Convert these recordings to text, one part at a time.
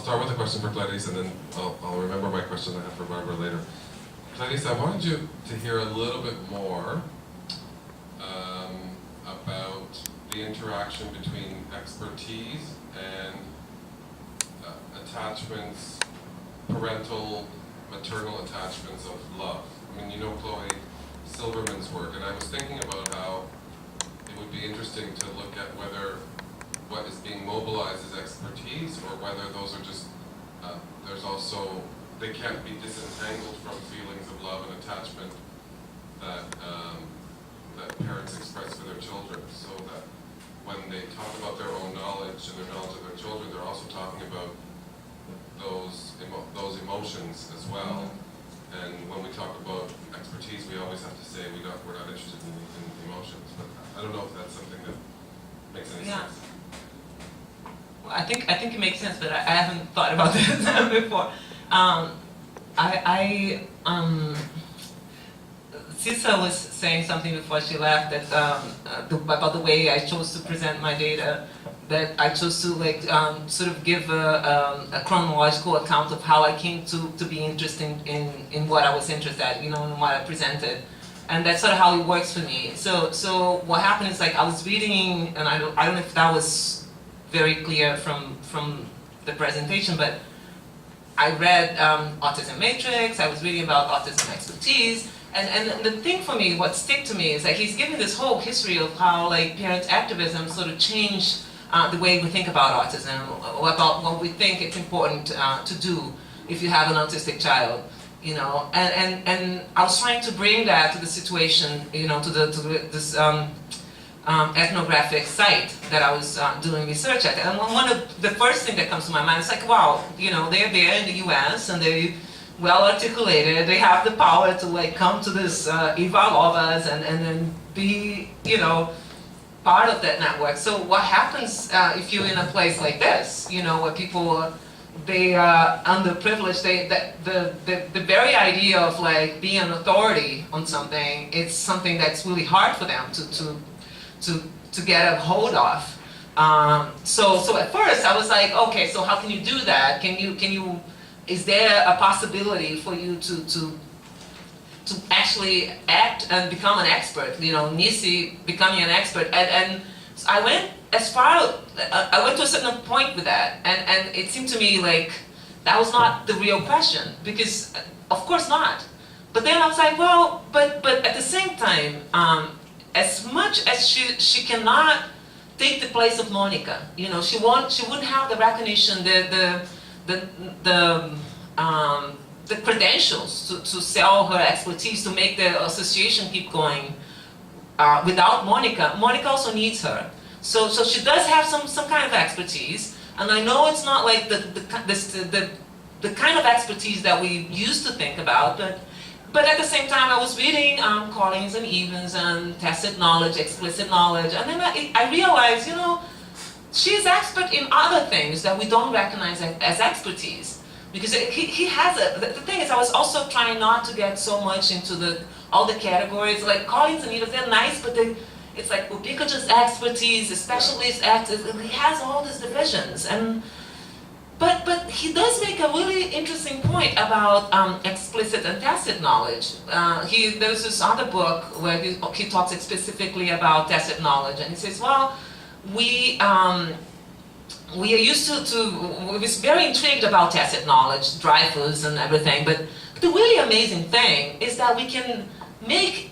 start with a question for Clarice, and then I'll remember my question I have for Barbara later. Clarice, I wanted you to hear a little bit more about the interaction between expertise and attachments, parental, maternal attachments of love. I mean, you know Chloe Silverman's work, and I was thinking about how it would be interesting to look at whether what is being mobilized is expertise, or whether those are just, there's also, they can't be disentangled from feelings of love and attachment that, that parents express for their children, so that when they talk about their own knowledge and their knowledge of their children, they're also talking about those emotions as well. And when we talk about expertise, we always have to say we're not interested in emotions. But I don't know if that's something that makes any sense. Well, I think it makes sense, but I haven't thought about this before. Sisa was saying something before she left that about the way I chose to present my data. That I chose to sort of give a chronological account of how I came to be interested in what I was interested in, in what I presented, and that's sort of how it works for me. So what happened is I was reading, and I don't know if that was very clear from the presentation, but I read Autism Matrix. I was reading about autism expertise. And the thing for me, what stick to me is he's giving this whole history of how parent activism sort of changed the way we think about autism, or about what we think it's important to do if you have an autistic child, And I was trying to bring that to the situation, to this ethnographic site that I was doing research at. And one of the first thing that comes to my mind is wow, they're there in the U.S. and they're well articulated. They have the power to come to this Ivalovas and then be, part of that network. So what happens if you're in a place like this, where people, they are underprivileged, the very idea of being an authority on something, it's something that's really hard for them to get a hold of. So at first I was okay, so how can you do that? Can you is there a possibility for you to actually act and become an expert? Nisi becoming an expert, and I went as far. I went to a certain point with that, and it seemed to me that was not the real question, because of course not. But then I was well, but at the same time, as much as she cannot take the place of Monica, she wouldn't have the recognition, the credentials to sell her expertise, to make the association keep going. Without Monica, Monica also needs her. So she does have some kind of expertise, and I know it's not the kind of expertise that we used to think about, but at the same time I was reading Collins and Evans and tacit knowledge, explicit knowledge, and then I realized, she's expert in other things that we don't recognize as expertise. Because he has the thing is, I was also trying not to get so much into all the categories. Collins and Evans, they're nice, but it's ubiquitous expertise, specialist expertise. He has all these divisions, but he does make a really interesting point about explicit and tacit knowledge. There's this other book where he talks specifically about tacit knowledge, and he says, we are used we was very intrigued about tacit knowledge, Dreyfus and everything, but the really amazing thing is that we can make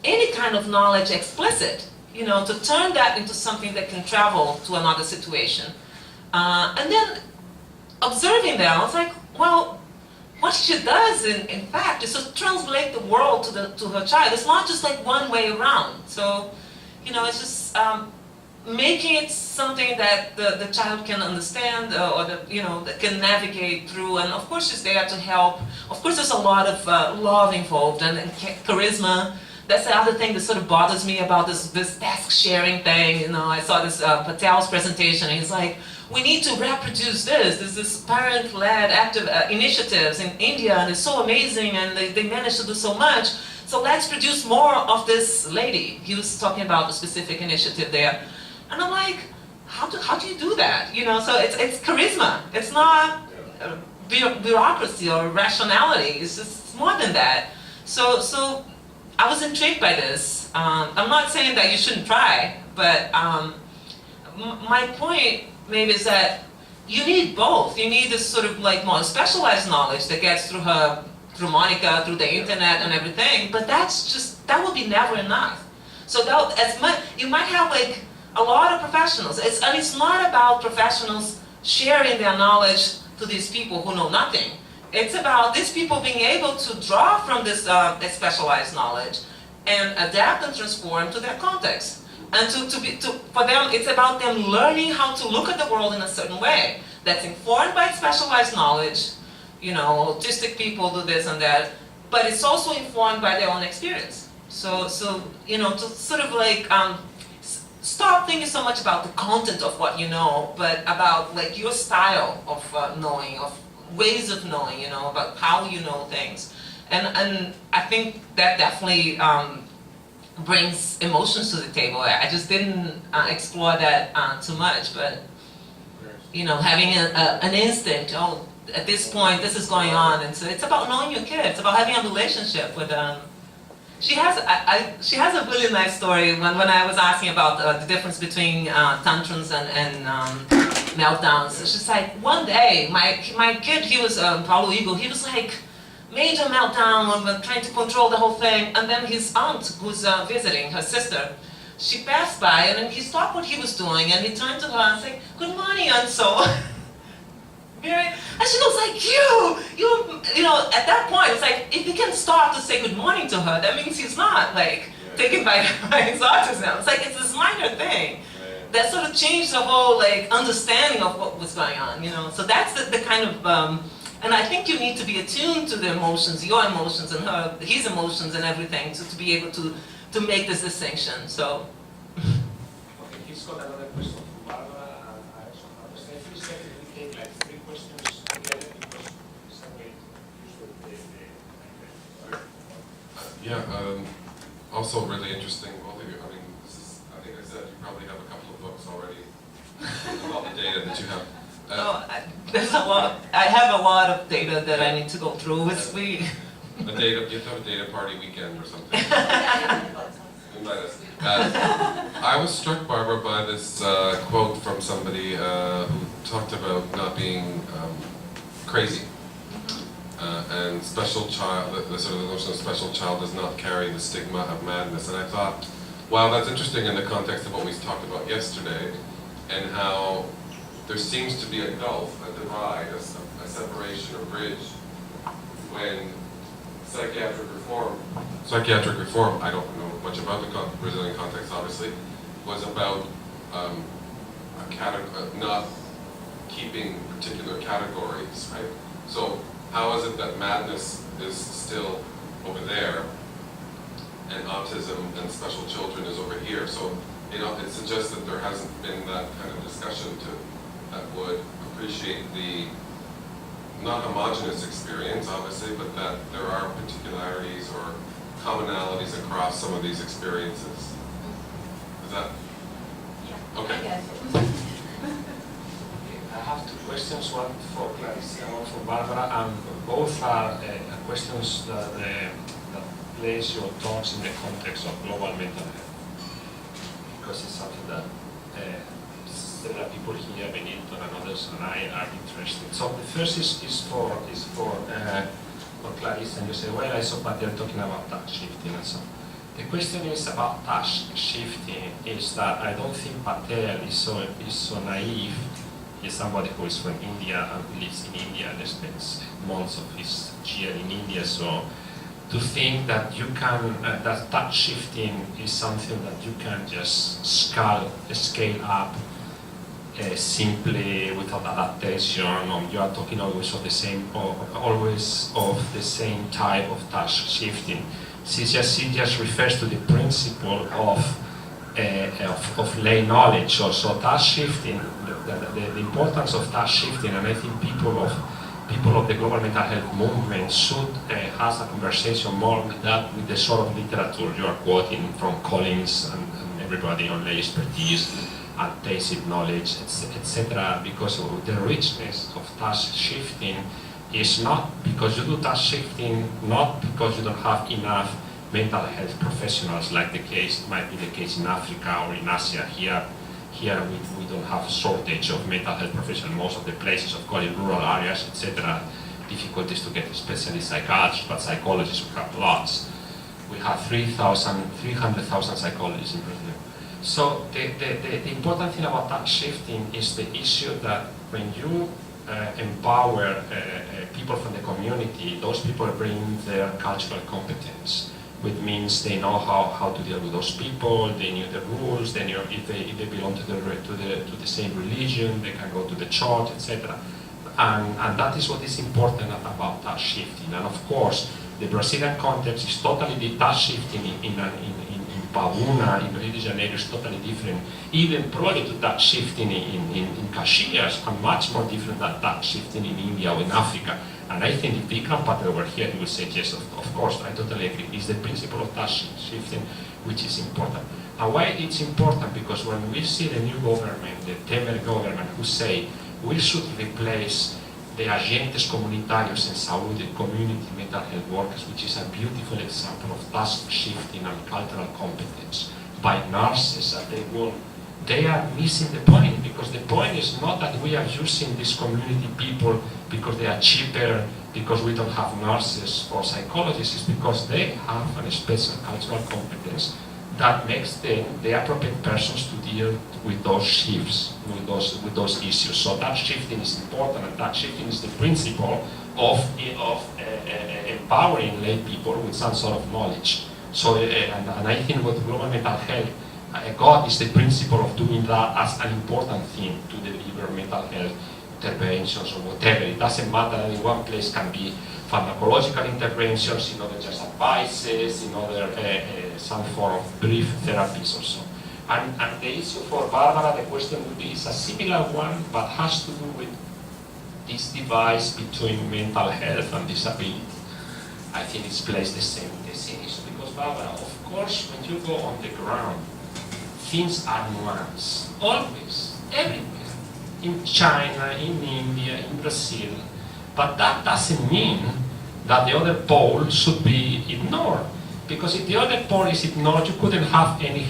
any kind of knowledge explicit, to turn that into something that can travel to another situation. And then observing that, I was what she does in fact is to translate the world to her child. It's not just one way around. So, it's just making it something that the child can understand, or that can navigate through. And of course she's there to help. Of course there's a lot of love involved and charisma. That's the other thing that sort of bothers me about this task sharing thing. I saw this Patel's presentation, and he's we need to reproduce this. There's this parent-led active initiatives in India, and it's so amazing, and they managed to do so much. So let's produce more of this lady. He was talking about a specific initiative there. And I'm how do you do that? So it's charisma. It's not bureaucracy or rationality. It's just more than that. So I was intrigued by this. I'm not saying that you shouldn't try, but my point maybe is that you need both. You need this sort of like more specialized knowledge that gets through Monica, through the internet and everything, but that would be never enough. So you might have like a lot of professionals, and it's not about professionals sharing their knowledge to these people who know nothing. It's about these people being able to draw from this specialized knowledge and adapt and transform to their context. And for them, it's about them learning how to look at the world in a certain way that's informed by specialized knowledge. You know, autistic people do this and that, but it's also informed by their own experience. So you know, to sort of like stop thinking so much about the content of what you know, but about like your style of knowing, of ways of knowing, you know, about how you know things. And I think that definitely brings emotions to the table. I just didn't explore that too much, but you know, having an instinct, oh, at this point this is going on, and so it's about knowing your kid. It's about having a relationship with them. She has a really nice story when I was asking about the difference between tantrums and meltdowns. She's like, one day my kid, he was Paulo Eagle, he was like major meltdown, trying to control the whole thing, and then his aunt, who's visiting, her sister, she passed by and then he stopped what he was doing and he turned to her and said, "Good morning, Aunt So." And she goes like, you know, at that point, it's like, if he can stop to say good morning to her, that means he's not like taken by his autism. It's like, it's this minor thing that sort of changed the whole like understanding of what was going on, you know. So that's the kind of, and I think you need to be attuned to the emotions, your emotions and his emotions and everything, to be able to make this distinction, so. Okay, he's got another question from Barbara, and I also have a say. Please take like 3 questions together, because some way usually Also really interesting, both of you. I mean, I think I said you probably have a couple of books already with all the data that you have. There's a lot. I have a lot of data that I need to go through. You have to have a data party weekend or something. Invite us. I was struck, Barbara, by this quote from somebody who talked about not being crazy. And special child, the sort of the notion of special child does not carry the stigma of madness. And I thought, wow, that's interesting in the context of what we talked about yesterday, and how there seems to be a gulf, a divide, a separation, a bridge, when psychiatric reform, I don't know much about the Brazilian context, obviously, was about not keeping particular categories, right? So how is it that madness is still over there, and autism and special children is over here? So, you know, it suggests that there hasn't been that kind of discussion that would appreciate the not homogeneous experience, obviously, but that there are particularities or commonalities across some of these experiences. Is that? Yeah. Okay. I have 2 questions, one for Clarice and one for Barbara, and both are questions that place your thoughts in the context of global mental health, because it's something that several people here, Benito and others, and I are interested. So the first is for Clarice, and you say, well, I saw Patel talking about task shifting and so on. The question is about task shifting, is that I don't think Patel is so naive. He's somebody who is from India and lives in India and spends months of his year in India. So to think that you can, that task shifting is something that you can just scale up simply without adaptation, or you are talking always of the same, type of task shifting. She just refers to the principle of lay knowledge. So task shifting, the importance of task shifting, and I think people of the global mental health movement should have a conversation more with that, with the sort of literature you are quoting from Collins and everybody on lay expertise, and tacit knowledge, etc. Because the richness of task shifting is not because you do task shifting, not because you don't have enough mental health professionals, like the case might be the case in Africa or in Asia. Here we don't have shortage of mental health professionals in most of the places, of course in rural areas, etc. Difficulties to get specialist psychiatrists, but psychologists we have lots. We have 300,000 psychologists in Brazil. So the important thing about task shifting is the issue that when you empower people from the community, those people bring their cultural competence, which means they know how to deal with those people, they knew the rules, they knew if they belong to the same religion, they can go to the church, etc. And that is what is important about task shifting. And of course, the Brazilian context is totally the task shifting in Pavuna, in Rio de Janeiro is totally different. Even probably to task shifting in Caxias are much more different than task shifting in India or in Africa. And I think if Vikram Patel were here, he would say, yes, of course, I totally agree. It's the principle of task shifting which is important. And why it's important? Because when we see the new government, the Temer government, who say we should replace the agentes comunitarios en salud, the community mental health workers, which is a beautiful example of task shifting and cultural competence, by nurses, and they are missing the point, because the point is not that we are using these community people because they are cheaper, because we don't have nurses or psychologists, it's because they have a special cultural competence that makes them the appropriate persons to deal with those shifts, with those issues. So that shifting is important, and that shifting is the principle of empowering lay people with some sort of knowledge. So, and I think with global mental health, God is the principle of doing that as an important thing to deliver mental health interventions or whatever. It doesn't matter that in one place can be pharmacological interventions, in other just advices, in other some form of brief therapies or so. And the issue for Barbara, the question would be, is a similar one, but has to do with this device between mental health and disability. I think it's placed the same issue, because Barbara, of course, when you go on the ground, things are nuanced, always, everywhere, in China, in India, in Brazil, but that doesn't mean that the other pole should be ignored. Because if the other pole is ignored, you couldn't have any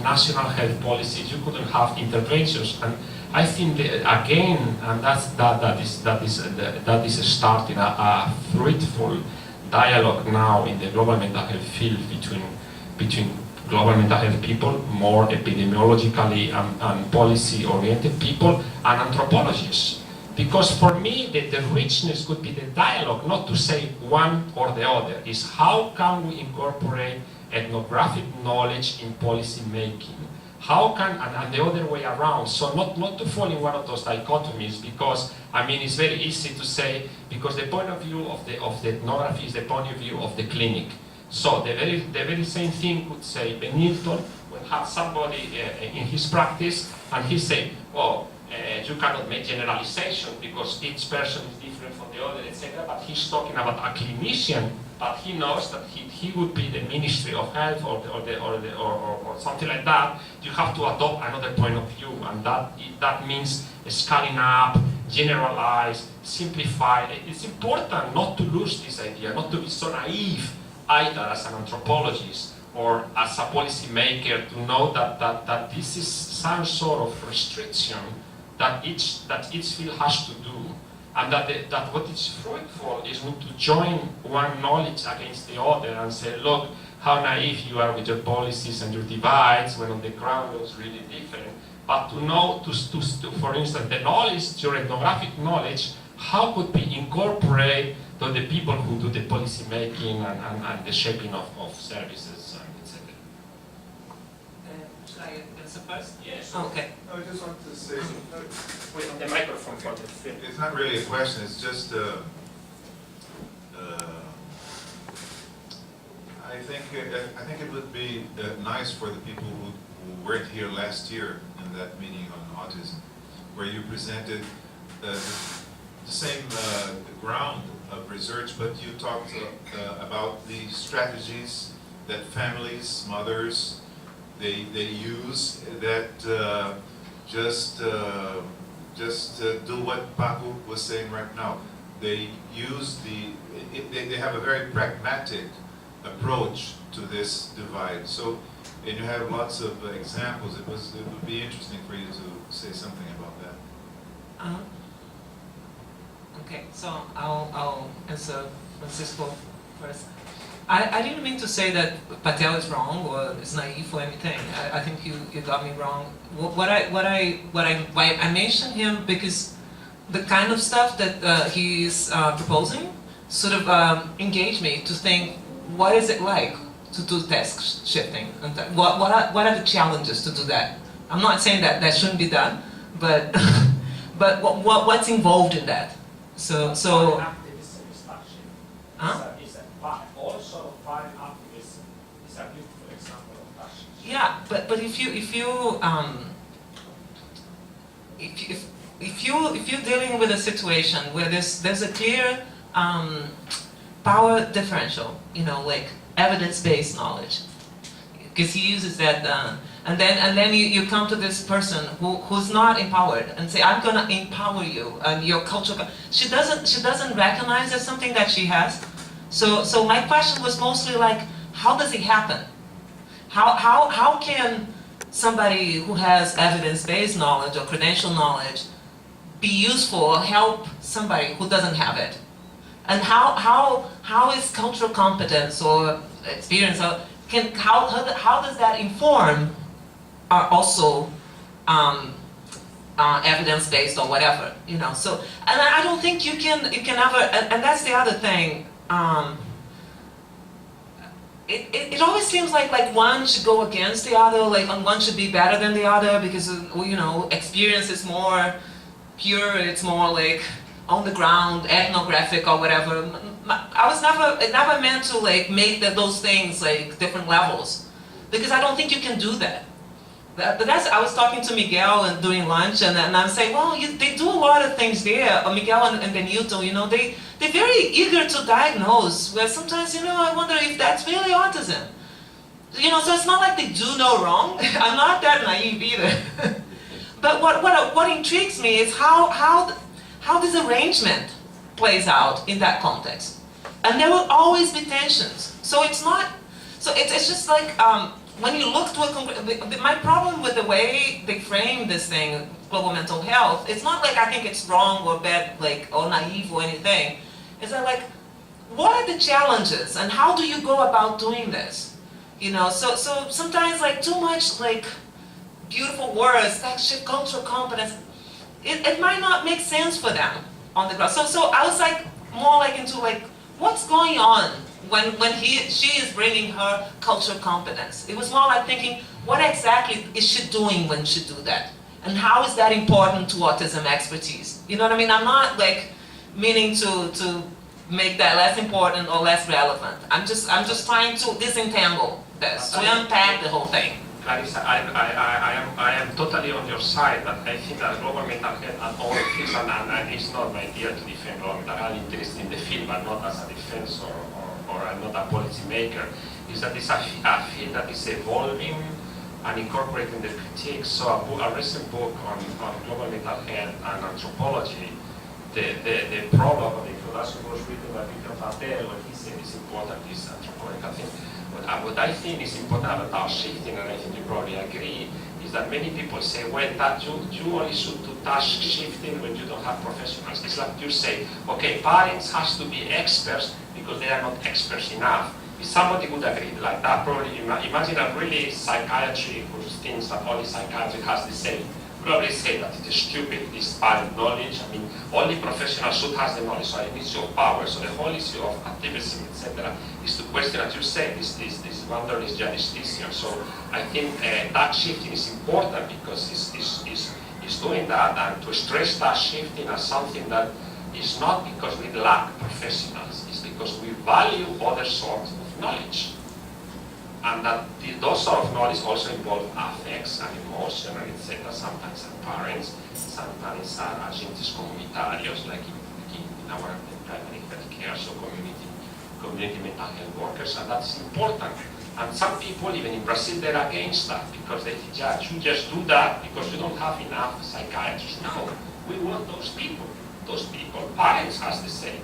national health policies, you couldn't have interventions. And I think that, again, and that is starting a fruitful dialogue now in the global mental health field between global mental health people, more epidemiologically and policy-oriented people, and anthropologists. Because for me, the richness could be the dialogue, not to say one or the other, is how can we incorporate ethnographic knowledge in policy making? How can, and the other way around, so not to fall in one of those dichotomies, because, I mean, it's very easy to say, because the point of view of the ethnography is the point of view of the clinic. So the very same thing could say, Benilton would have somebody in his practice, and he say, oh, you cannot make generalization because each person is different from the other, etc. But he's talking about a clinician, but he knows that he would be the Ministry of Health or something like that. You have to adopt another point of view, and that means scaling up, generalize, simplify. It's important not to lose this idea, not to be so naive either as an anthropologist or as a policy maker, to know that this is some sort of restriction that each field has to do, and that what is fruitful is not to join one knowledge against the other and say, look, how naive you are with your policies and your divides, when on the ground looks really different. But to know, for instance, the knowledge, your ethnographic knowledge, how could we incorporate to the people who do the policy making and the shaping of services, etc. Should I answer first? Yes. Okay. I just wanted to say, Wait on the microphone for the film. it's not really a question, it's just, I think it would be nice for the people who weren't here last year in that meeting on autism, where you presented the same ground of research, but you talked about the strategies that families, mothers, they use that just do what Paco was saying right now. They use they have a very pragmatic approach to this divide. So, and you have lots of examples. It would be interesting for you to say something about that. Okay, so I'll answer Francisco first. I didn't mean to say that Patel is wrong or is naive or anything. I think you got me wrong. Why I mentioned him because the kind of stuff that he's proposing sort of engaged me to think, what is it like to do task shifting? And what are the challenges to do that? I'm not saying that that shouldn't be done, but but what's involved in that? So Activism is touching. Huh? Also, foreign activism is a beautiful example of touching. Yeah, but if you're dealing with a situation where there's a clear power differential, like evidence-based knowledge, because he uses that, and then you come to this person who's not empowered and say, I'm gonna empower you and your culture. She doesn't recognize that's something that she has. So my question was mostly like, how does it happen? How can somebody who has evidence-based knowledge or credential knowledge be useful or help somebody who doesn't have it? And how is cultural competence or experience, how does that inform also evidence-based or whatever, So, and I don't think you can ever, and that's the other thing. It always seems like one should go against the other, and one should be better than the other because experience is more pure, it's more like on the ground, ethnographic or whatever. It never meant to make those things different levels, because I don't think you can do that. But I was talking to Miguel and during lunch, and I'm saying, well, they do a lot of things there. Miguel and Benito, they're very eager to diagnose. Where sometimes, I wonder if that's really autism. So it's not like they do no wrong. I'm not that naive either. But what intrigues me is how this arrangement plays out in that context, and there will always be tensions. So it's not. So it's just like. When you look to my problem with the way they frame this thing, global mental health, it's not like I think it's wrong or bad, or naive or anything. It's like, what are the challenges and how do you go about doing this? So sometimes too much beautiful words, shift cultural competence, it might not make sense for them on the ground. So I was more into what's going on when she is bringing her cultural competence. It was more like thinking, what exactly is she doing when she do that? And how is that important to autism expertise? You know what I mean? I'm not meaning to make that less important or less relevant. I'm just trying to disentangle this, to unpack the whole thing. Clarice, I am totally on your side, but I think that global mental health and all things, and it's not my idea to defend global mental health. I'm interested in the field, but not as a defense or I'm not a policy maker, is that it's a field that is evolving and incorporating the critiques. So a recent book on global mental health and anthropology, the prologue of the introduction was written by Peter Patel, what he said is important is anthropological thing. What I think is important about our shifting, and I think you probably agree, is that many people say, well, that you only should do task shifting when you don't have professionals. It's like you say, okay, parents has to be experts because they are not experts enough. If somebody would agree like that, probably imagine a really psychiatry who thinks that only psychiatry has the same. Probably say that it is stupid, this parent knowledge. I mean, only professionals should have the knowledge, so it needs your power. So the whole issue of activism, etc., is to question, as you say, this wondrous jurisdiction. So I think that shifting is important because it's doing that, and to stress that shifting as something that is not because we lack professionals, it's because we value other sorts of knowledge. And that those sort of knowledge also involve affects and emotion and etc. Sometimes are parents, sometimes are agentes comunitarios, like in our primary health care, so community mental health workers, and that's important. And some people, even in Brazil, they're against that because they think, yeah, you just do that because you don't have enough psychiatrists. No, we want those people. Those people, parents has the same.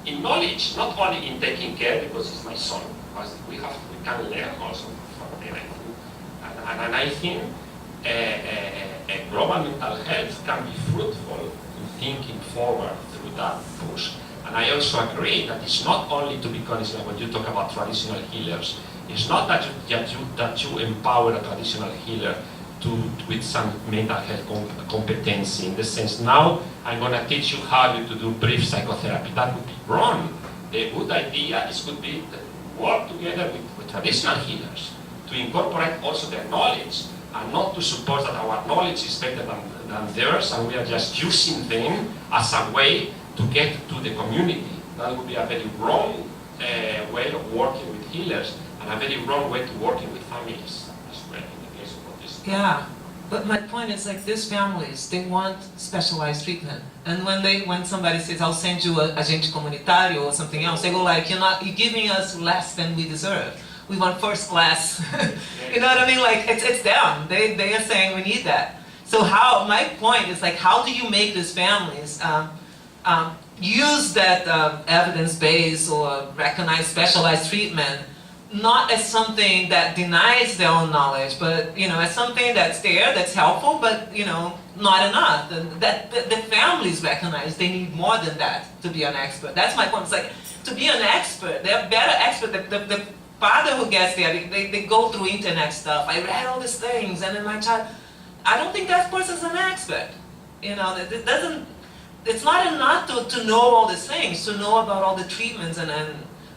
In knowledge, not only in taking care because it's my son, but we can learn also from them. And I think global mental health can be fruitful in thinking forward through that push. And I also agree that it's not only to become, when you talk about traditional healers, it's not that you empower a traditional healer with some mental health competency, in the sense, now I'm going to teach you how to do brief psychotherapy. That would be wrong. The good idea could be to work together with traditional healers to incorporate also their knowledge, and not to suppose that our knowledge is better than theirs and we are just using them as a way to get to the community. That would be a very wrong way of working with healers, and a very wrong way to working with families as well in the case of autism. Yeah, but my point is, like, these families, they want specialized treatment. And when somebody says, I'll send you a agente comunitário or something else, they go like, you're giving us less than we deserve. We want first class. You know what I mean? Like, it's them. They are saying we need that. So my point is, like, how do you make these families use that evidence-based or recognized specialized treatment not as something that denies their own knowledge, but as something that's there, that's helpful, but not enough. And that the families recognize they need more than that to be an expert. That's my point. It's like, to be an expert, they're better expert. The father who gets there, they go through internet stuff. I read all these things, and then my child, I don't think that person's an expert. It doesn't. It's not enough to know all these things, to know about all the treatments, and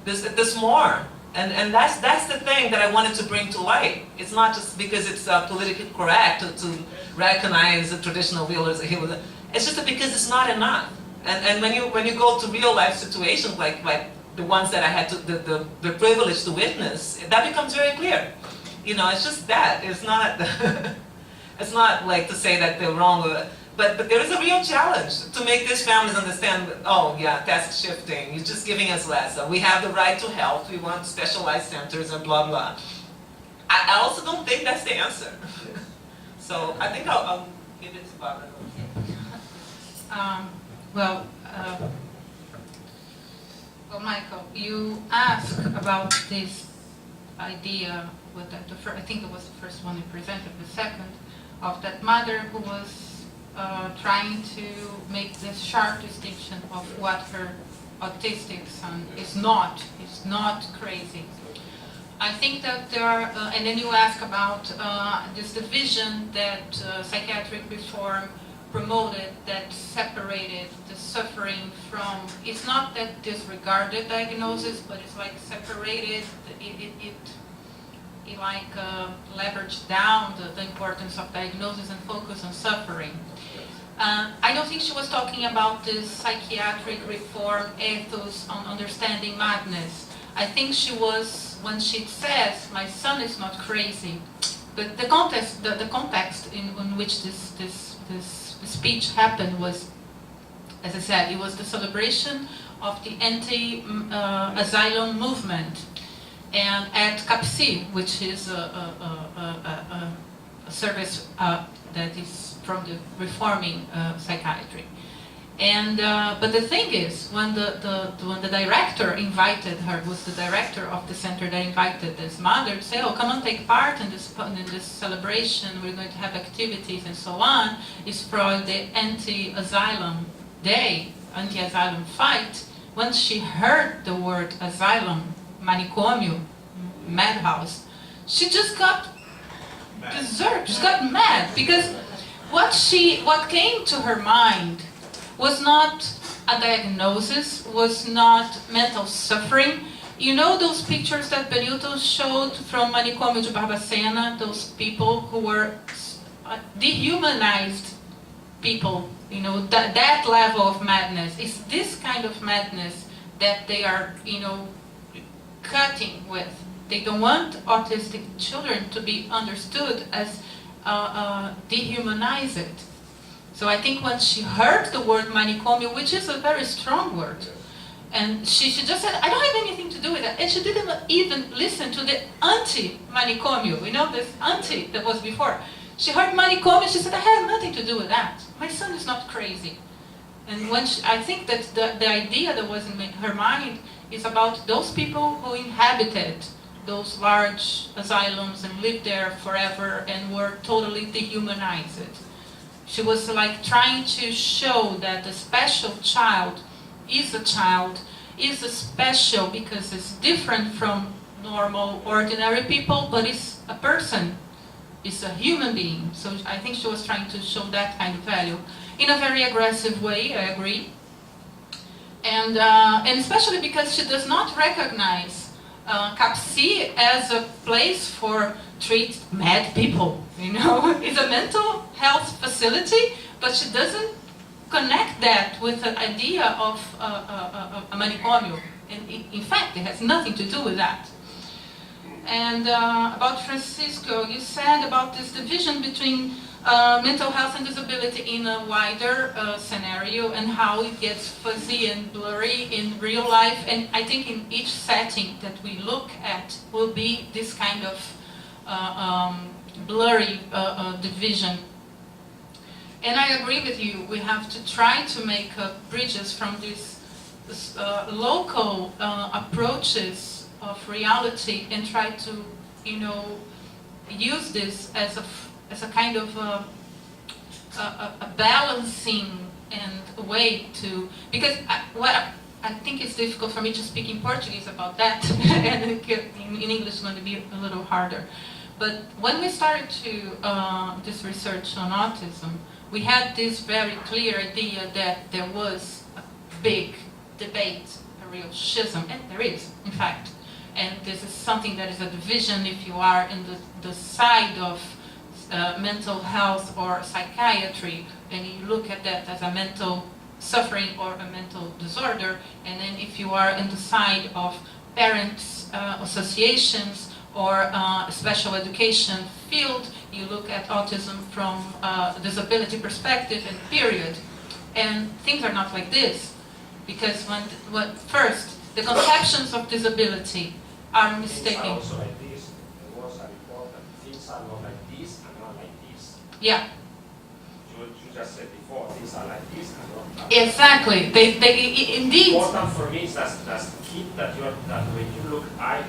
there's more. And that's the thing that I wanted to bring to light. It's not just because it's politically correct to recognize the traditional healers. It's just because it's not enough. And when you go to real life situations like the ones that I had the privilege to witness, that becomes very clear. It's just that. It's not it's not like to say that they're wrong, but there is a real challenge to make these families understand, oh yeah, task shifting, you're just giving us less. We have the right to health, we want specialized centers and blah, blah. I also don't think that's the answer. So I think I'll give it to Barbara. Well, Michael, you asked about this idea with I think it was the first one you presented, the second, of that mother who was trying to make this sharp distinction of what her autistic son is not crazy. I think that there are, and then you ask about this division that psychiatric reform promoted, that separated the suffering from, it's not that disregarded diagnosis, but it's like separated, it like leveraged down the importance of diagnosis and focus on suffering. I don't think she was talking about this psychiatric reform ethos on understanding madness. I think she was, when she says, my son is not crazy, but the context in which this speech happened was, as I said, it was the celebration of the anti-asylum movement, and at CAPSI, which is a service that is from the reforming psychiatry. And but the thing is, when the director invited her, was the director of the center that invited this mother to say, oh, come and take part in this celebration, we're going to have activities and so on, is for the anti-asylum day, anti-asylum fight. When she heard the word asylum, manicômio, madhouse, she just got berserk, she got mad, because what came to her mind was not a diagnosis, was not mental suffering. You know those pictures that Benito showed from Manicômio de Barbacena, those people who were dehumanized people, that level of madness. It's this kind of madness that they are, cutting with. They don't want autistic children to be understood as dehumanized. So I think when she heard the word manicômio, which is a very strong word, And she just said, I don't have anything to do with that. And she didn't even listen to the anti-manicomio. You know, this anti that was before. She heard manicomio, she said, I have nothing to do with that. My son is not crazy. And when I think that the idea that was in her mind is about those people who inhabited those large asylums and lived there forever and were totally dehumanized. She was like trying to show that the special child, is a special because it's different from normal, ordinary people, but it's a person, it's a human being. So I think she was trying to show that kind of value in a very aggressive way, I agree. And especially because she does not recognize CAPC as a place for treat mad people, you know. It's a mental health facility, but she doesn't connect that with the idea of a manicomio. And in fact, it has nothing to do with that. And about Francisco, you said about this division between mental health and disability in a wider scenario and how it gets fuzzy and blurry in real life. And I think in each setting that we look at will be this kind of blurry division. And I agree with you, we have to try to make bridges from these local approaches of reality and try to, you know, use this as a kind of a balancing and a way to, because what I think it's difficult for me to speak in Portuguese about that, and in English it's going to be a little harder. But when we started to this research on autism, we had this very clear idea that there was a big debate, a real schism, and there is, in fact. And this is something that is a division if you are in the side of mental health or psychiatry, and you look at that as a mental suffering or a mental disorder, and then if you are in the side of parents associations or special education field, you look at autism from a disability perspective and period. And things are not like this, because first, the conceptions of disability are mistaken. Things are also like this. The words are important. Things are not like this and not like this. Yeah. You just said before, things are like this and not like Exactly. They indeed. Important for me is that keep that when you look at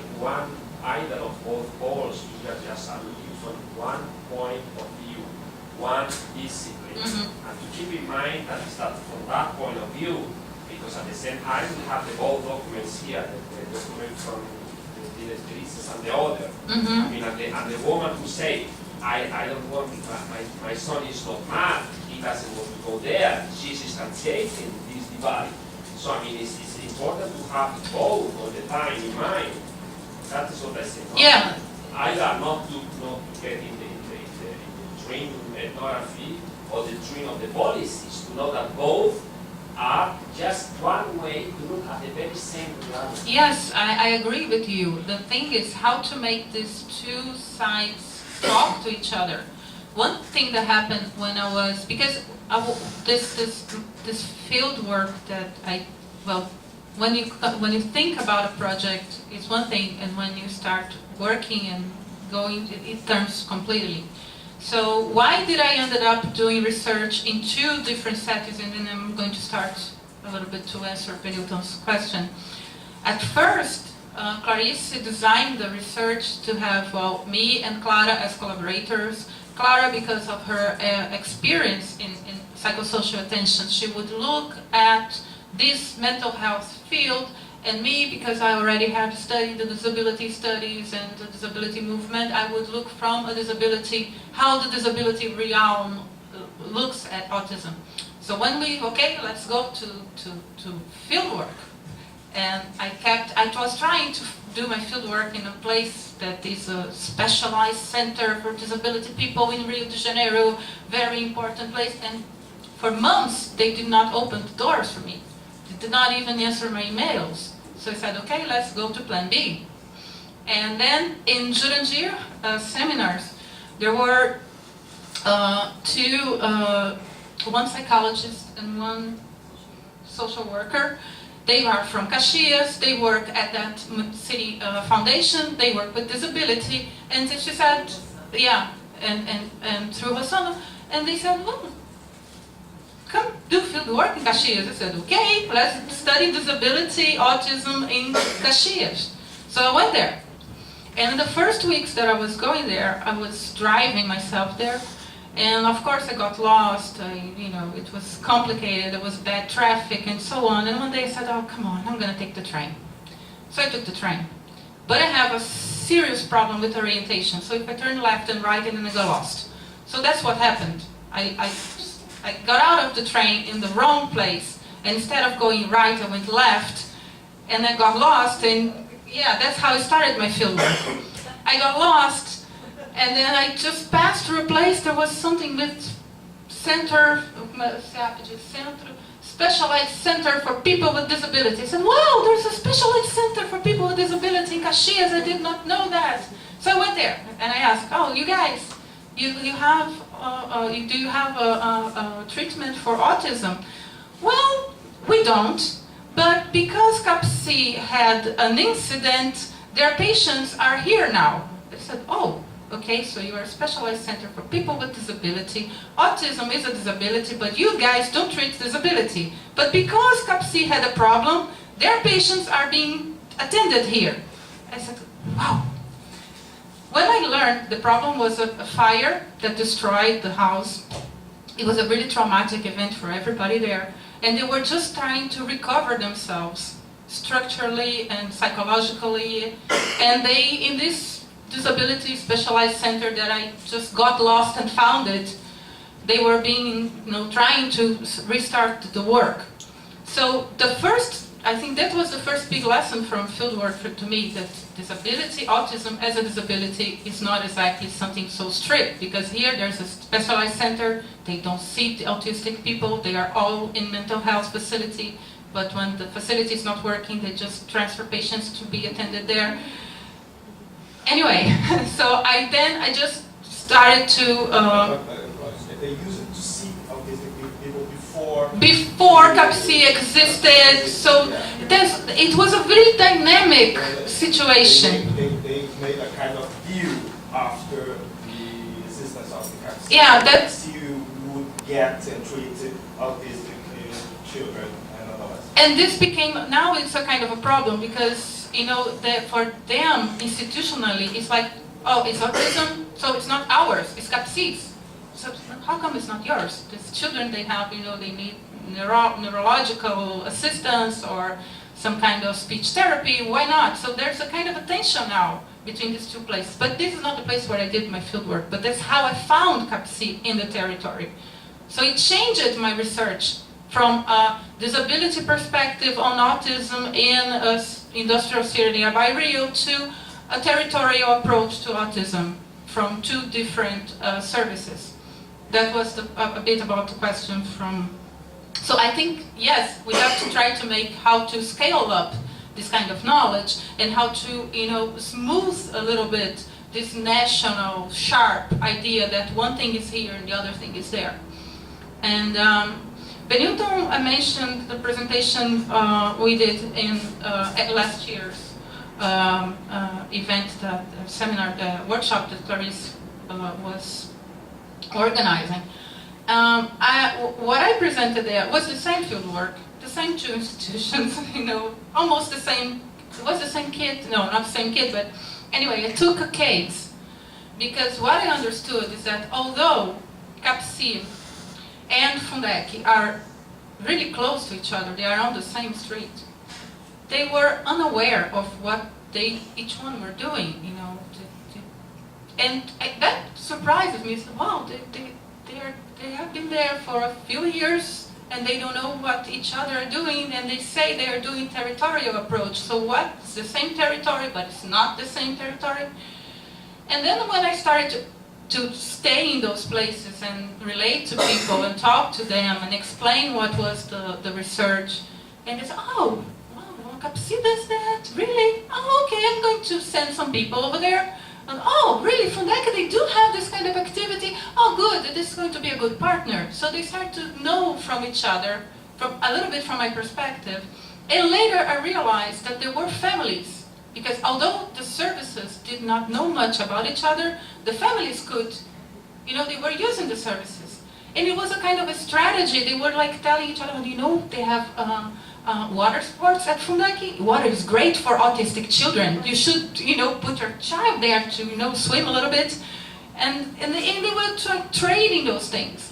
either of both poles, you just are looking from one point of view, one discipline, and to keep in mind that it's that from that point of view, because at the same time we have the both documents here, the document from the directrices and the other. I mean, and the woman who say, I don't want, my son is not mad, he doesn't want to go there, she's instantiating this divide. So I mean, it's important to have both all the time in mind. That is what I say. Yeah. Either not to get in the train ethnography or the train of the policies, to know that both are just one way to look at the very same reality. Yes, I agree with you. The thing is how to make these two sides talk to each other. One thing that happened when I was, because this field work that when you think about a project, it's one thing, and when you start working and going, it turns completely. So why did I ended up doing research in two different settings? And then I'm going to start a little bit to answer Benilton's question. At first, Clarice designed the research to have me and Clara as collaborators. Clara, because of her experience in psychosocial attention, she would look at this mental health field, and me, because I already had studied the disability studies and the disability movement, I would look from a disability, how the disability realm looks at autism. So when let's go to field work. And I was trying to do my field work in a place that is a specialized center for disability people in Rio de Janeiro, very important place, and for months they did not open the doors for me. They did not even answer my emails. So I said, okay, let's go to plan B. And then in Jurandir seminars, there were one psychologist and one social worker, They are from Caxias, they work at that city foundation, they work with disability, and then she said, yeah, and through her son, and they said, well, come do field work in Caxias. I said, okay, let's study disability, autism in Caxias. So I went there. And in the first weeks that I was going there, I was driving myself there. And of course I got lost, it was complicated, there was bad traffic and so on. And one day I said, oh, come on, I'm gonna take the train. So I took the train. But I have a serious problem with orientation. So if I turn left and right, and then I got lost. So that's what happened. I got out of the train in the wrong place. And instead of going right, I went left. And I got lost, and yeah, that's how I started my fieldwork. I got lost. And then I just passed through a place, there was something with specialized center for people with disabilities. I said, wow, there's a specialized center for people with disability in Caxias, I did not know that. So I went there and I asked, oh, you guys, do you have a treatment for autism? Well, we don't, but because CAPC had an incident, their patients are here now. I said, oh. Okay, so you are a specialized center for people with disability. Autism is a disability, but you guys don't treat disability. But because CAPC had a problem, their patients are being attended here. I said, wow. When I learned the problem was a fire that destroyed the house, it was a really traumatic event for everybody there. And they were just trying to recover themselves structurally and psychologically. And they, in this disability specialized center that I just got lost and found it, they were trying to restart the work. So I think that was the first big lesson from fieldwork to me, that disability, autism as a disability is not exactly something so strict, because here there's a specialized center, they don't see the autistic people, they are all in mental health facility, but when the facility is not working, they just transfer patients to be attended there. Anyway, so I just started to... they used to see autistic people before... Before CAPC existed, so it was a very dynamic situation. They made a kind of view after the existence of the CAPC. Yeah, that's... You would get and treat autistic children and adolescents. And this became, now it's a kind of a problem, because for them, institutionally, it's like, oh, it's autism, so it's not ours, it's CAPC's. So how come it's not yours? These children, they have, they need neurological assistance or some kind of speech therapy, why not? So there's a kind of a tension now between these two places. But this is not the place where I did my fieldwork, but that's how I found CAPC in the territory. So it changed my research from a disability perspective on autism in industrial city nearby Rio to a territorial approach to autism from two different services. That was a bit about the question from... So I think, yes, we have to try to make how to scale up this kind of knowledge and how to, smooth a little bit this national, sharp idea that one thing is here and the other thing is there. And Benilton mentioned the presentation we did at last year's event, seminar, workshop that Clarice was organizing. What I presented there was the same field work, the same two institutions, almost the same. It was the same kid, no, not the same kid, but anyway, I took a case because what I understood is that although CAPC and Fundec are really close to each other, they are on the same street, they were unaware of what each one were doing, and that surprises me. So, wow, they have been there for a few years and they don't know what each other are doing, and they say they are doing territorial approach. So what? It's the same territory, but it's not the same territory. And then when I started to stay in those places and relate to people and talk to them and explain what was the research, and they said, oh, wow, CAPC does that? Really? Oh, okay, I'm going to send some people over there. And, oh, really, Fundec, they do have this kind of activity. Oh, good, this is going to be a good partner. So they start to know from each other, from a little bit from my perspective, And later I realized that there were families, because although the services did not know much about each other, the families could, they were using the services. And it was a kind of a strategy. They were like telling each other, they have water sports at Fundaki. Water is great for autistic children. You should, put your child there to, swim a little bit. And they were trading those things.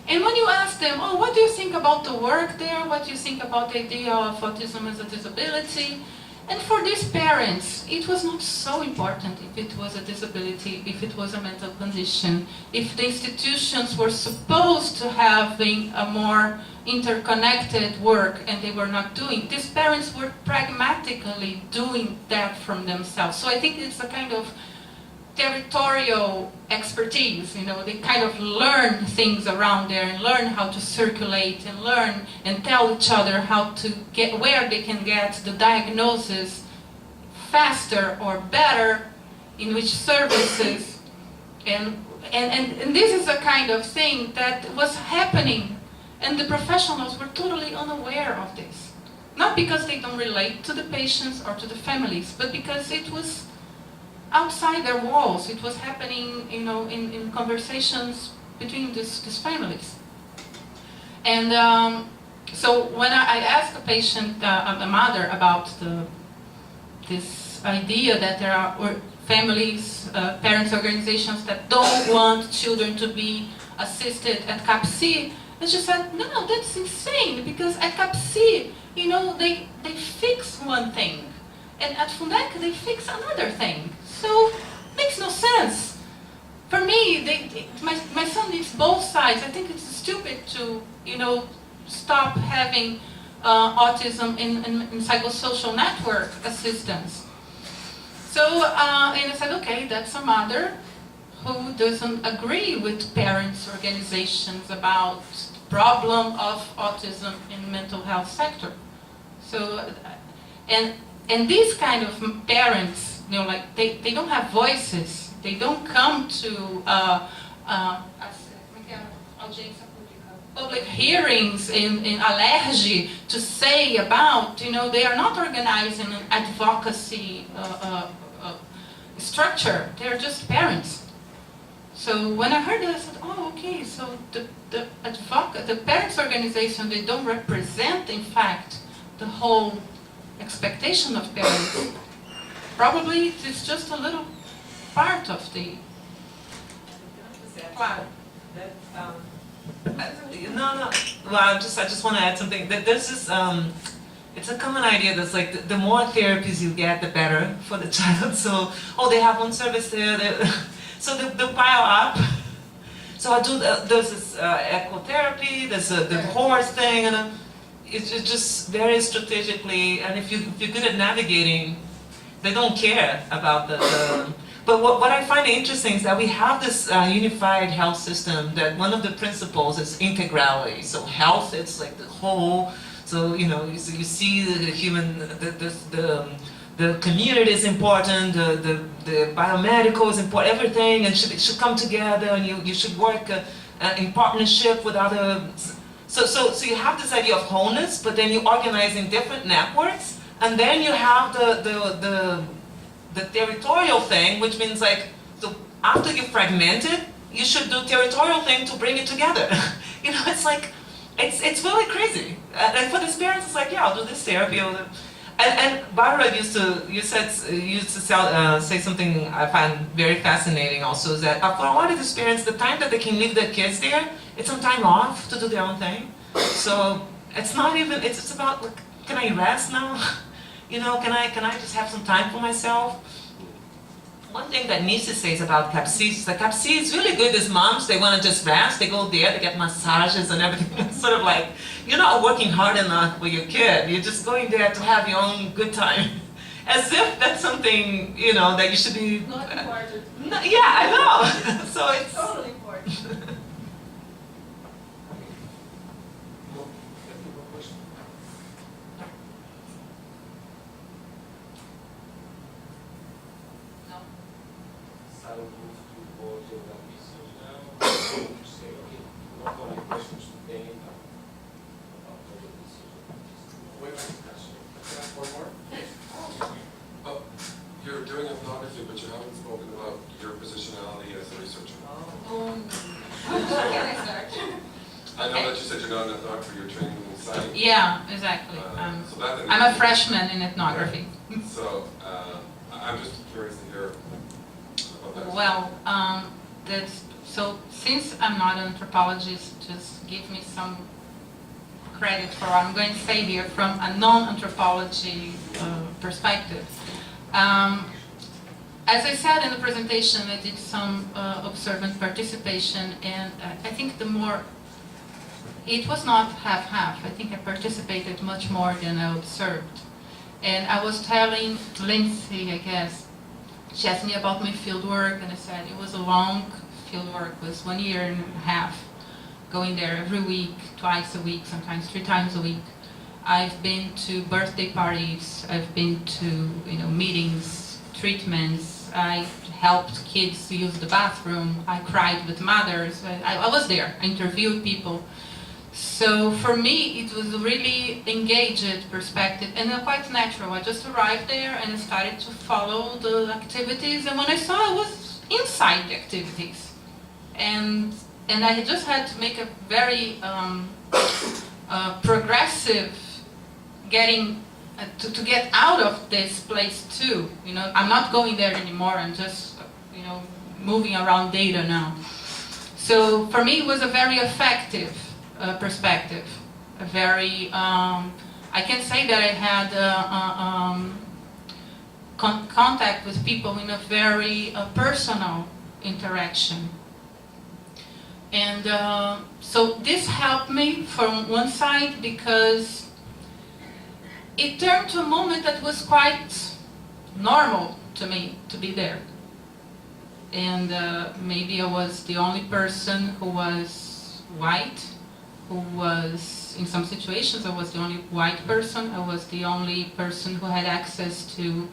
And when you ask them, oh, what do you think about the work there? What do you think about the idea of autism as a disability? And for these parents, it was not so important if it was a disability, if it was a mental condition, if the institutions were supposed to have a more interconnected work and they were not doing. These parents were pragmatically doing that from themselves. So I think it's a kind of territorial expertise, they kind of learn things around there and learn how to circulate and learn and tell each other how to get, where they can get the diagnosis faster or better, in which services, and this is a kind of thing that was happening, and the professionals were totally unaware of this. Not because they don't relate to the patients or to the families, but because it was outside their walls. It was happening, in conversations between these families. And so when I asked a patient, a mother, about this idea that there are families, parents' organizations that don't want children to be assisted at CAPC, and she said, no, that's insane, because at CAPC, they fix one thing, and at Fundec they fix another thing. So, makes no sense. For me, my son needs both sides. I think it's stupid to, stop having autism in psychosocial network assistance. So, and I said, okay, that's a mother who doesn't agree with parents' organizations about the problem of autism in the mental health sector. So, and these kind of parents, they don't have voices. They don't come to public hearings in Allergy to say about, they are not organizing an advocacy structure. They are just parents. So when I heard that, I said, oh, okay, so the parents' organization, they don't represent, in fact, the whole expectation of parents. Probably it's just a little part of the plan. No. Well, I just want to add something. That there's this, it's a common idea that's like the more therapies you get, the better for the child. So, they have one service there. So they'll pile up. So I do. There's this ecotherapy. There's the horse thing, and it's just very strategically. And if you're good at navigating, they don't care about the but what I find interesting is that we have this unified health system that one of the principles is integrality. So health, it's like the whole, so you see the human, the community is important, the biomedical is important, everything, and it should come together, and you should work in partnership with other, so you have this idea of wholeness, but then you organize in different networks. And then you have the territorial thing, which means so after you fragment it, you should do territorial thing to bring it together. It's like, it's really crazy. And for these parents, it's like, yeah, I'll do this therapy. And Barbara used to say something I find very fascinating also, is that for a lot of these parents, the time that they can leave their kids there, it's some time off to do their own thing. So it's not even, it's about, can I rest now? Can I just have some time for myself? One thing that Nisi says about CAPC is that CAPC is really good as moms. They want to just rest. They go there, they get massages and everything. It's sort of like, you're not working hard enough with your kid. You're just going there to have your own good time. As if that's something, that you should be... Not important. Yeah, I know. So it's... Totally important. Questions to Dana about the decision. doctor, you're training in science. Yeah, exactly. So that's I'm a freshman in ethnography. So I'm just curious to hear about that. Well, so since I'm not an anthropologist, just give me some credit for what I'm going to say here from a non-anthropology perspective. As I said in the presentation, I did some observant participation, and I think it was not half-half. I think I participated much more than I observed. And I was telling Lindsay, I guess, she asked me about my field work, and I said it was a long field work. It was 1.5 years, going there every week, twice a week, sometimes 3 times a week. I've been to birthday parties, I've been to meetings, treatments, I helped kids use the bathroom, I cried with mothers, I was there, I interviewed people. So for me, it was a really engaged perspective and quite natural. I just arrived there and I started to follow the activities, and when I saw I was inside the activities. And I just had to make a very progressive getting to get out of this place too. I'm not going there anymore. I'm just moving around data now. So for me, it was a very effective perspective. A very I can say that I had contact with people in a very personal interaction. And so this helped me from one side because it turned to a moment that was quite normal to me to be there. And maybe I was the only person who was white, who was, in some situations, I was the only white person. I was the only person who had access to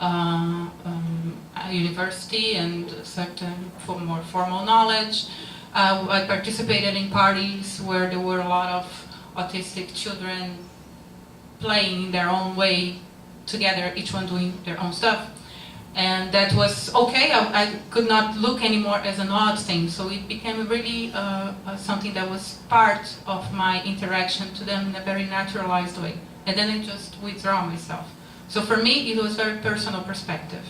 a university and certain more formal knowledge. I participated in parties where there were a lot of autistic children playing in their own way together, each one doing their own stuff. And that was okay. I could not look anymore as an odd thing, so it became really something that was part of my interaction to them in a very naturalized way. And then I just withdraw myself. So for me, it was a very personal perspective.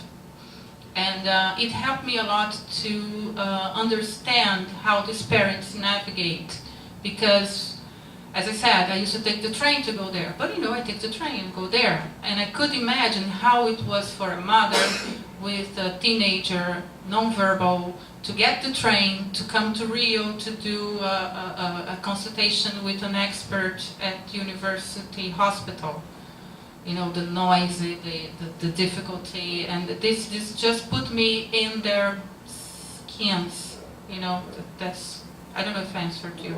And it helped me a lot to understand how these parents navigate, because, as I said, I used to take the train to go there, but I take the train and go there. And I could imagine how it was for a mother with a teenager, nonverbal, to get the train, to come to Rio to do a consultation with an expert at university hospital. The noise, the difficulty, and this just put me in their skins. That's, I don't know if I answered you.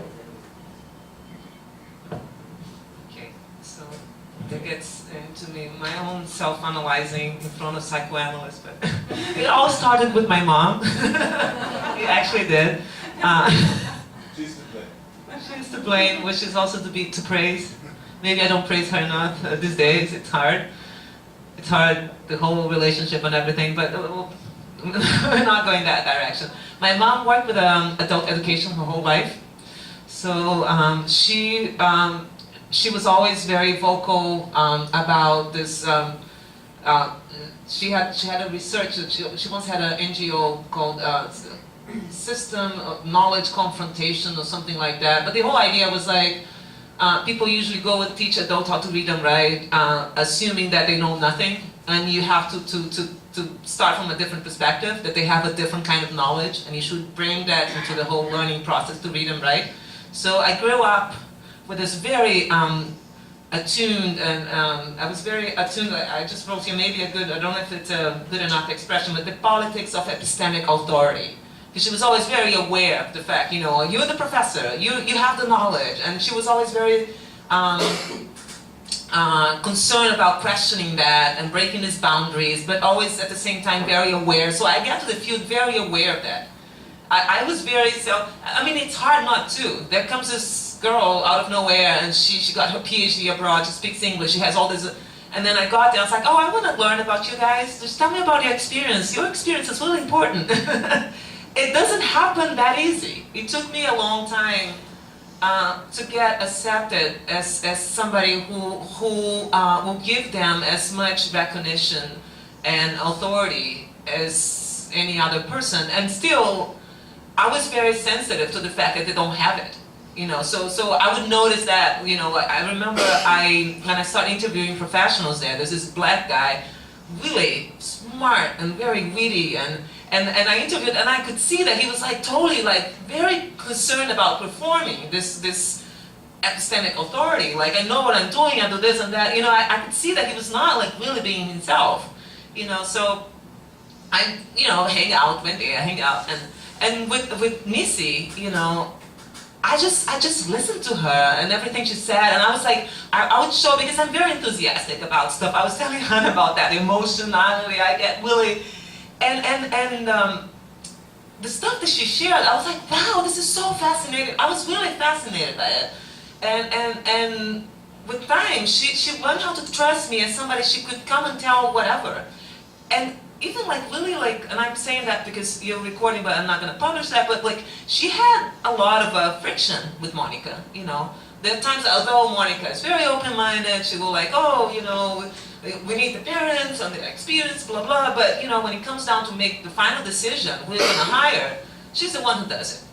Okay, so that gets into my own self-analyzing in front of psychoanalysts, but it all started with my mom. It actually did. She's to blame. She's to blame, which is also to praise. Maybe I don't praise her enough these days. It's hard. It's hard, the whole relationship and everything, but we're not going that direction. My mom worked with adult education her whole life. So she was always very vocal about this. She had a research, she once had an NGO called System of Knowledge Confrontation or something like that. But the whole idea was like, people usually go and teach adults how to read and write, assuming that they know nothing, and you have to start from a different perspective, that they have a different kind of knowledge, and you should bring that into the whole learning process to read and write. So I grew up with this very attuned, and I was very attuned. I just wrote here maybe I don't know if it's a good enough expression, but the politics of epistemic authority. Because she was always very aware of the fact, you're the professor, you have the knowledge, and she was always very concerned about questioning that and breaking these boundaries, but always at the same time very aware. So I got to the field very aware of that. I was very, it's hard not to. There comes this girl out of nowhere, and she got her PhD abroad, she speaks English, she has all this, and then I got there, I was like, oh, I want to learn about you guys, just tell me about your experience is really important. It doesn't happen that easy. It took me a long time to get accepted as somebody who will give them as much recognition and authority as any other person. And still, I was very sensitive to the fact that they don't have it. You know, so I would notice that, you know, I remember when I started interviewing professionals there's this black guy, really smart and very witty, and I interviewed, and I could see that he was like totally like very concerned about performing this epistemic authority. Like, I know what I'm doing, I do this and that. You know, I could see that he was not like really being himself. You know, so I, you know, hang out and with Missy, you know, I just listened to her and everything she said, and I was like, I would show, because I'm very enthusiastic about stuff. I was telling her about that emotionality I get really, and the stuff that she shared, I was like, wow, this is so fascinating. I was really fascinated by it, and with time, she learned how to trust me as somebody she could come and tell whatever, and even like really like, and I'm saying that because you're recording, but I'm not going to publish that, but like she had a lot of friction with Monica, you know. There are times, although Monica is very open-minded, she will like, oh, you know, we need the parents and the experience, blah, blah, but you know, when it comes down to make the final decision, who we're going to hire, she's the one who does it.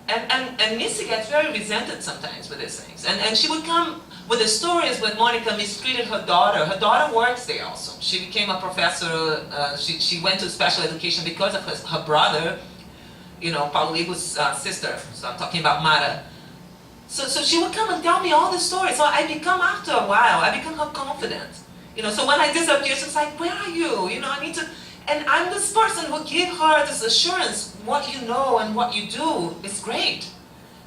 And Missy gets very resented sometimes with these things. And she would come with the stories when Monica mistreated her daughter. Her daughter works there also. She became a professor. She went to special education because of her brother, you know, Pauligo's sister. So I'm talking about Mara. So she would come and tell me all the stories. So I become, after a while, I become her confidant. You know, so when I disappear, she's like, where are you? You know, I need to... And I'm this person who give her this assurance, what you know and what you do is great.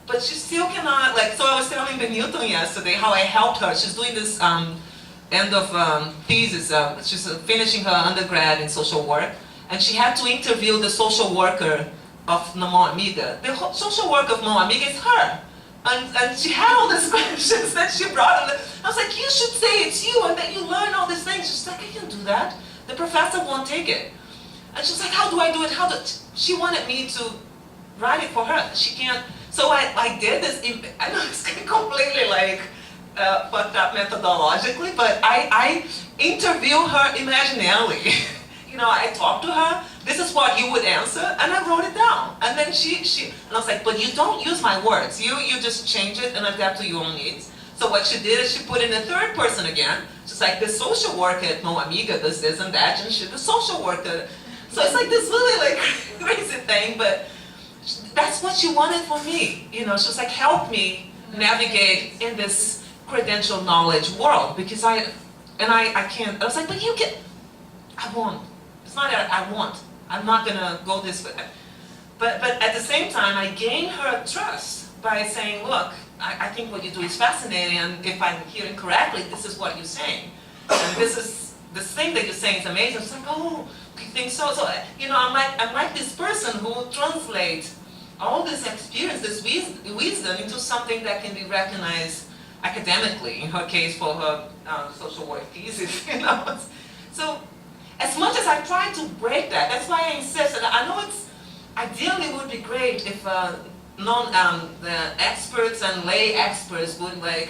But she still cannot, like, so I was telling Benilton yesterday how I helped her. She's doing this end of thesis, she's finishing her undergrad in social work, and she had to interview the social worker of Mão Amiga. The social worker of Mão Amiga is her. And she had all these questions that she brought. I was like, you should say it's you, and that you learn all these things. She's like, I can't do that. The professor won't take it. And she's like, how do I do it? She wanted me to write it for her. She can't. So I did this. I know it's completely like fucked up methodologically, but I interview her imaginarily. You know, I talked to her. This is what you would answer, and I wrote it down. And then and I was like, but you don't use my words. You just change it and adapt to your own needs. So what she did is she put in a third person again. She's like, the social worker at Mão Amiga does this and that, and she's the social worker. So it's like this really like crazy thing, but that's what she wanted for me. You know, she was like, help me navigate in this credential knowledge world, because I can't. I was like, but you can. I won't. It's not that I want. I'm not gonna go this way. But at the same time, I gain her trust by saying, look, I think what you do is fascinating, and if I'm hearing correctly, this is what you're saying. And this thing that you're saying is amazing. It's like, oh, you think so? So, you know, I'm like this person who will translate all this experience, this wisdom, into something that can be recognized academically, in her case for her social work thesis, you know. So, as much as I try to break that, that's why I insist, and I know it's, ideally it would be great if the experts and lay experts would like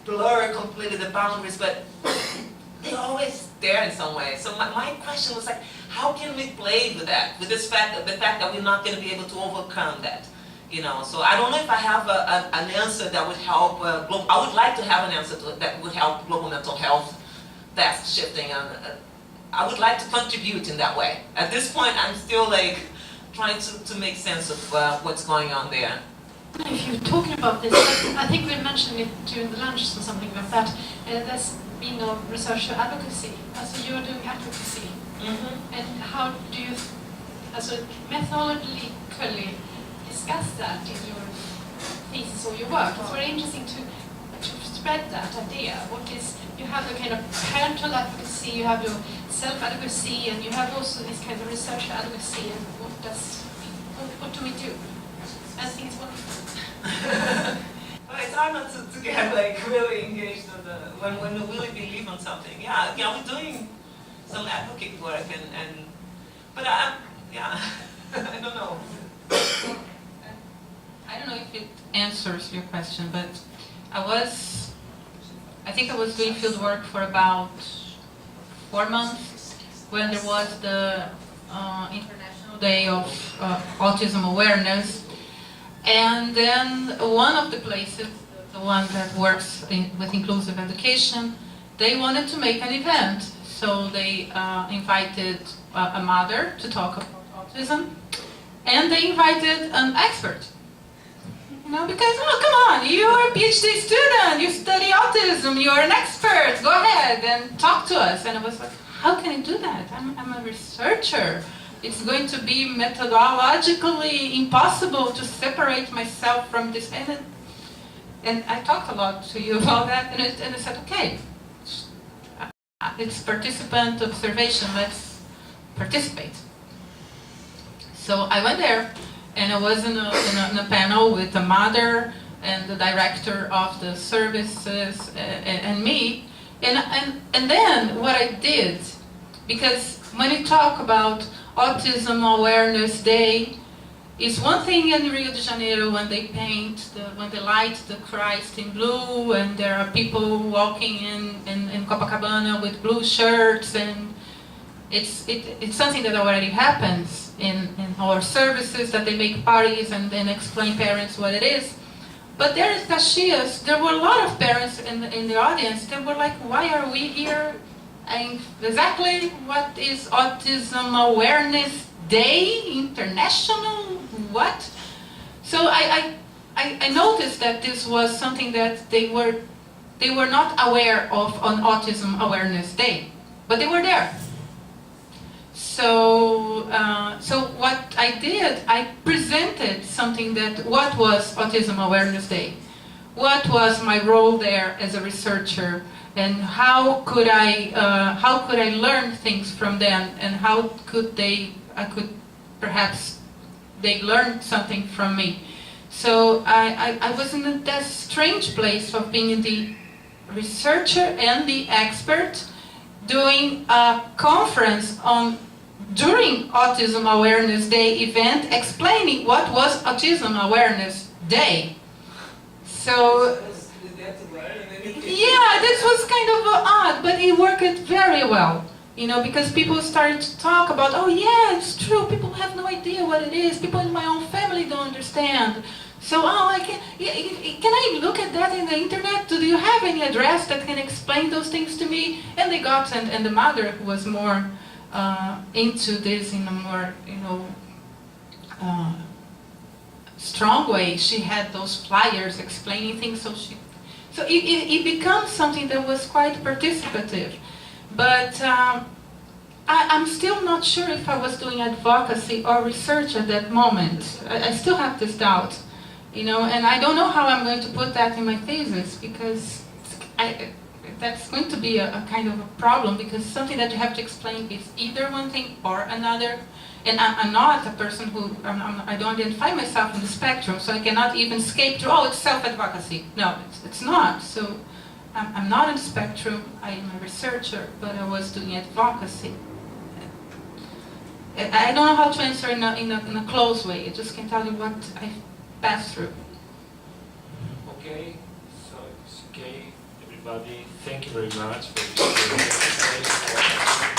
blur completely the boundaries, but they're always there in some way. So my question was like, how can we play with that, with this fact, the fact that we're not going to be able to overcome that, you know? So I don't know if I have an answer that would help. I would like to have an answer that would help global mental health task shifting, and I would like to contribute in that way. At this point, I'm still like trying to make sense of what's going on there. If you're talking about this, I think we mentioned it during the lunch or something like that. There's been no research or advocacy. So you're doing advocacy. Mm-hmm. And how do you, methodologically discuss that in your thesis or your work? It's very interesting to spread that idea. What is, you have the kind of parental advocacy, you have your self-advocacy, and you have also this kind of research advocacy, and what do we do? I think it's wonderful. Well, it's hard not to get like really engaged in when we really believe on something. Yeah, we're doing some advocate work, but yeah, I don't know. I don't know if it answers your question, but I think I was doing field work for about 4 months when there was the International Day of Autism Awareness. And then one of the places, the one that works with inclusive education, they wanted to make an event. So they invited a mother to talk about autism, and they invited an expert. You know, because, oh, come on, you're a PhD student, you study autism, you're an expert, go ahead and talk to us. And I was like, how can I do that? I'm a researcher. It's going to be methodologically impossible to separate myself from this. And I talked a lot to you about that, and I said, okay, it's participant observation, let's participate. So I went there, and I was in a panel with the mother and the director of the services and me. And then what I did, because when you talk about Autism Awareness Day, it's one thing in Rio de Janeiro when they when they light the Christ in blue, and there are people walking in Copacabana with blue shirts, and it's something that already happens in our services, that they make parties and then explain parents what it is. But there in Caxias, there were a lot of parents in the audience that were like, why are we here? And exactly what is Autism Awareness Day? International? What? So I noticed that this was something that they were not aware of on Autism Awareness Day, but they were there. So what I did, I presented something what was Autism Awareness Day? What was my role there as a researcher? And how could I learn things from them? And how could they learn something from me? So I was in that strange place of being the researcher and the expert doing a conference during Autism Awareness Day event, explaining what was Autism Awareness Day. So yeah, this was kind of odd, but it worked very well. You know, because people started to talk about, oh yeah, it's true, people have no idea what it is, people in my own family don't understand. So, can I look at that in the internet? Do you have any address that can explain those things to me? And they got, and the mother who was more into this in a more, strong way, she had those flyers explaining things, so it becomes something that was quite participative. But I'm still not sure if I was doing advocacy or research at that moment. I still have this doubt, and I don't know how I'm going to put that in my thesis, because that's going to be a kind of a problem, because something that you have to explain is either one thing or another. And I'm not a person I don't identify myself in the spectrum, so I cannot even escape to, it's self-advocacy. No, it's not. So I'm not in the spectrum, I am a researcher, but I was doing advocacy. I don't know how to answer in a close way, I just can tell you what I passed through. Okay, so it's okay, everybody. Thank you very much for this.